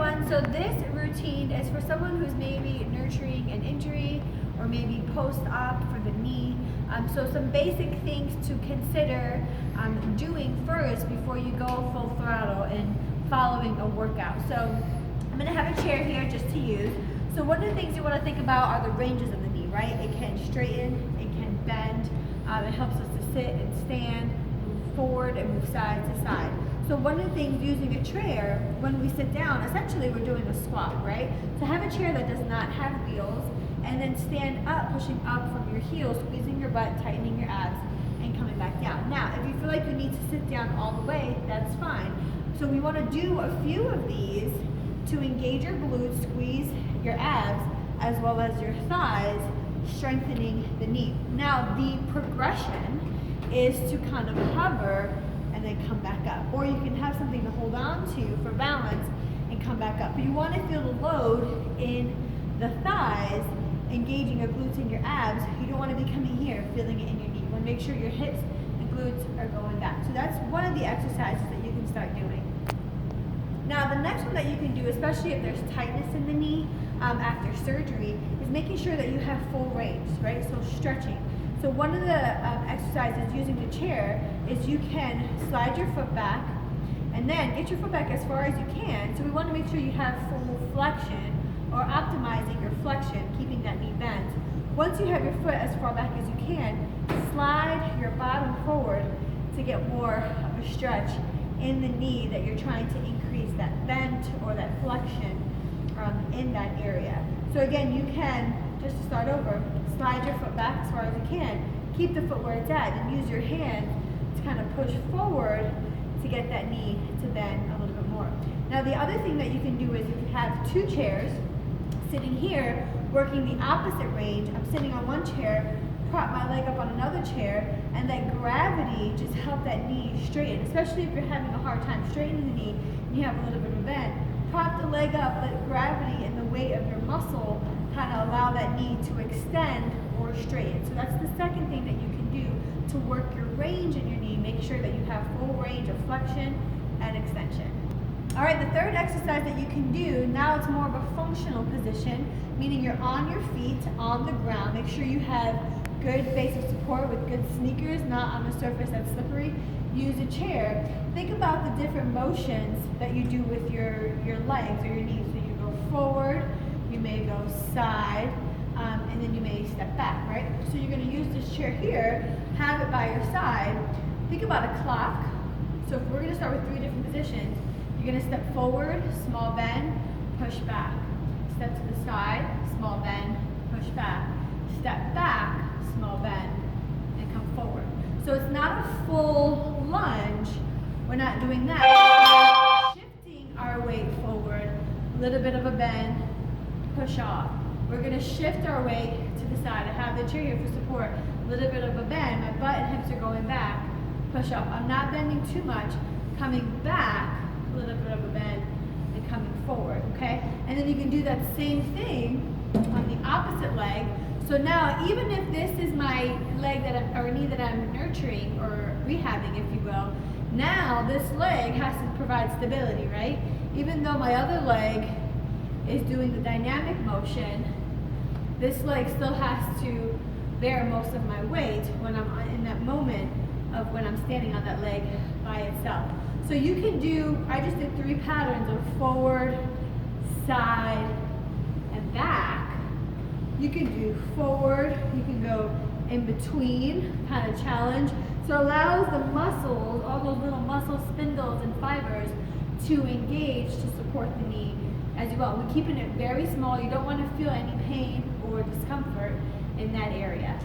everyone, so this routine is for someone who's maybe nurturing an injury or maybe post-op for the knee. So some basic things to consider doing first before you go full throttle in following a workout. So I'm going to have a chair here just to use. So one of the things you want to think about are the ranges of the knee, right? It can straighten, it can bend, it helps us to sit and stand, move forward and move side to side. So one of the things using a chair, when we sit down, essentially we're doing a squat, right? So have a chair that does not have wheels, and then stand up, pushing up from your heels, squeezing your butt, tightening your abs, and coming back down. Now, if you feel like you need to sit down all the way, that's fine. So we want to do a few of these to engage your glutes, squeeze your abs, as well as your thighs, strengthening the knee. Now, the progression is to kind of hover and then come back up. Or you can have something to hold on to for balance and come back up. But you want to feel the load in the thighs, engaging your glutes and your abs. You don't want to be coming here, feeling it in your knee. You want to make sure your hips and glutes are going back. So that's one of the exercises that you can start doing. Now the next one that you can do, especially if there's tightness in the knee after surgery, is making sure that you have full range, right? So stretching. So one of the exercises using the chair is you can slide your foot back and then get your foot back as far as you can. So we want to make sure you have full flexion or optimizing your flexion, keeping that knee bent. Once you have your foot as far back as you can, slide your bottom forward to get more of a stretch in the knee that you're trying to increase that bend or that flexion in that area. So again, you can, just to start over, slide your foot back as far as you can, keep the foot where it's at, and use your hand to kind of push forward to get that knee to bend a little bit more. Now the other thing that you can do is if you have two chairs, sitting here, working the opposite range, I'm sitting on one chair, prop my leg up on another chair, and let gravity just help that knee straighten, especially if you're having a hard time straightening the knee and you have a little bit of a bend. Prop the leg up, let gravity and the weight of your muscle kind of allow that knee to extend or straighten. So that's the second thing that you can do to work your range in your knee. Make sure that you have full range of flexion and extension. All right, the third exercise that you can do, now it's more of a functional position, meaning you're on your feet, on the ground. Make sure you have good base of support with good sneakers, not on a surface that's slippery. Use a chair. Think about the different motions that you do with your legs or your knees. So you go forward, you may go side, and then you may step back, right? So you're going to use this chair here, have it by your side. Think about a clock. So if we're going to start with 3 different positions, you're going to step forward, small bend, push back. Step to the side, small bend, push back. Step back, small bend, and come forward. So it's not a full lunge. We're not doing that. We're shifting our weight forward, a little bit of a bend, push off. We're going to shift our weight to the side. I have the chair here for support. A little bit of a bend. My butt and hips are going back. Push up. I'm not bending too much. Coming back, a little bit of a bend, and coming forward, okay? And then you can do that same thing on the opposite leg. So now, even if this is my leg or knee that I'm nurturing or rehabbing, if you will, now this leg has to provide stability, right? Even though my other leg is doing the dynamic motion, this leg still has to bear most of my weight when I'm in that moment of when I'm standing on that leg by itself. So you can do, I just did 3 patterns of forward, side, and back. You can do forward, you can go in between, kind of challenge. So it allows the muscles, all those little muscle spindles and fibers to engage to support the knee as well. We're keeping it very small. You don't want to feel any pain or discomfort in that area.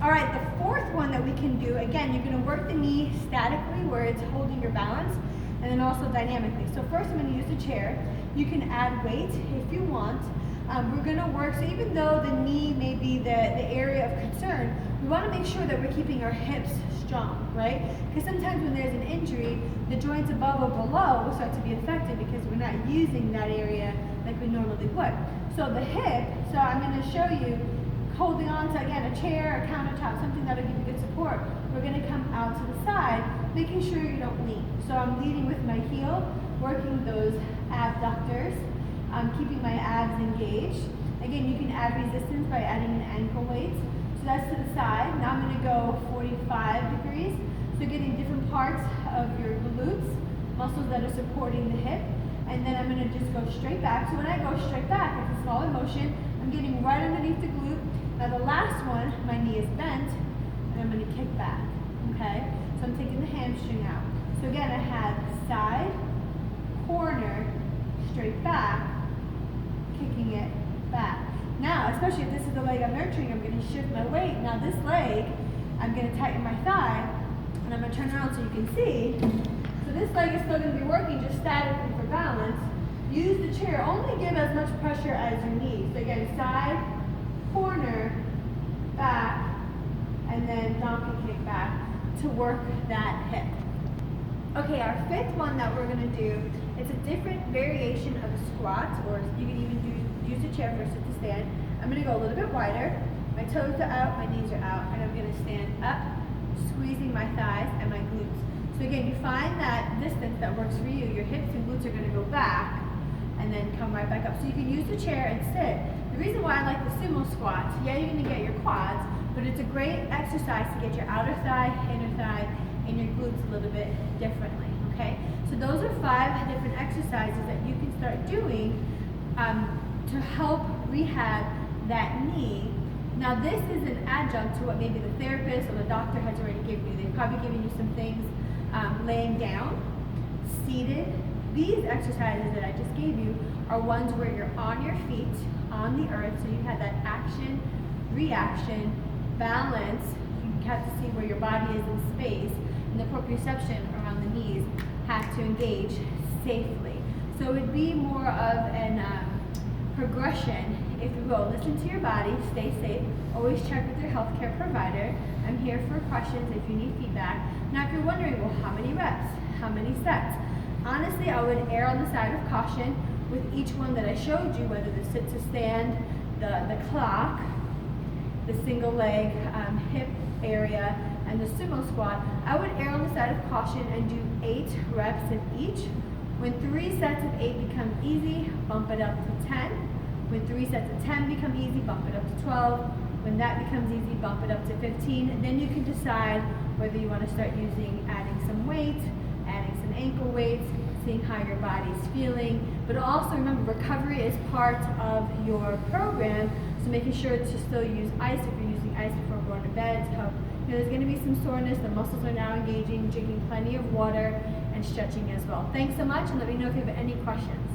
All right, the fourth one that we can do, again, you're going to work the knee statically where it's holding your balance, and then also dynamically. So first I'm going to use the chair. You can add weight if you want. We're going to work, so even though the knee may be the area of concern, we want to make sure that we're keeping our hips strong, right? Because sometimes when there's an injury, the joints above or below will start to be affected because we're not using that area like we normally would. So the hip, so I'm going to show you holding on to, again, a chair, a countertop, something that'll give you good support. We're going to come out to the side, making sure you don't lean. So I'm leading with my heel, working those abs abductors, keeping my abs engaged. Again, you can add resistance by adding an ankle weight. So that's to the side. Now I'm going to go 45 degrees. So getting different parts of your glutes, muscles that are supporting the hip. And then I'm going to just go straight back. So when I go straight back, it's a smaller motion. I'm getting right underneath the glute. Now the last one, my knee is bent, and I'm going to kick back. Okay? So I'm taking the hamstring out. So again, I have side, corner, straight back, kicking it back. Now, especially if this is the leg I'm nurturing, I'm going to shift my weight. Now this leg, I'm going to tighten my thigh, and I'm going to turn around so you can see. So this leg is still going to be working just statically for balance. Use the chair. Only give as much pressure as you need. So again, side, corner, back, and then donkey kick back to work that hip. Okay, our fifth one that we're going to do, it's a different variation of a squat, or you can even use a chair for a sit to stand. I'm going to go a little bit wider. My toes are out, my knees are out, and I'm going to stand up, squeezing my thighs and my glutes. So again, you find that distance that works for you. Your hips and glutes are going to go back and then come right back up. So you can use the chair and sit. The reason why I like the sumo squats, yeah, you're going to get your quads, but it's a great exercise to get your outer thigh, inner thigh, and your glutes a little bit differently, okay? So those are 5 different exercises that you can start doing to help rehab that knee. Now this is an adjunct to what maybe the therapist or the doctor has already given you. They've probably given you some things laying down, seated. These exercises that I just gave you are ones where you're on your feet, on the earth, so you have that action, reaction, balance. You have to see where your body is in space, and the proprioception around the knees have to engage safely. So it would be more of an progression, if you will. Listen to your body, stay safe, always check with your healthcare provider. I'm here for questions if you need feedback. Now if you're wondering, well, how many reps, how many sets? Honestly, I would err on the side of caution with each one that I showed you, whether the sit to stand, the clock, the single leg hip area, and the sumo squat. I would err on the side of caution and do 8 reps of each. When 3 sets of 8 become easy, bump it up to 10. When 3 sets of 10 become easy, bump it up to 12. When that becomes easy, bump it up to 15. And then you can decide whether you want to start adding some weight, adding some ankle weights, seeing how your body's feeling. But also remember, recovery is part of your program, so making sure to still use ice if you're using ice before going to bed. So, there's going to be some soreness, the muscles are now engaging, drinking plenty of water, and stretching as well. Thanks so much, and let me know if you have any questions.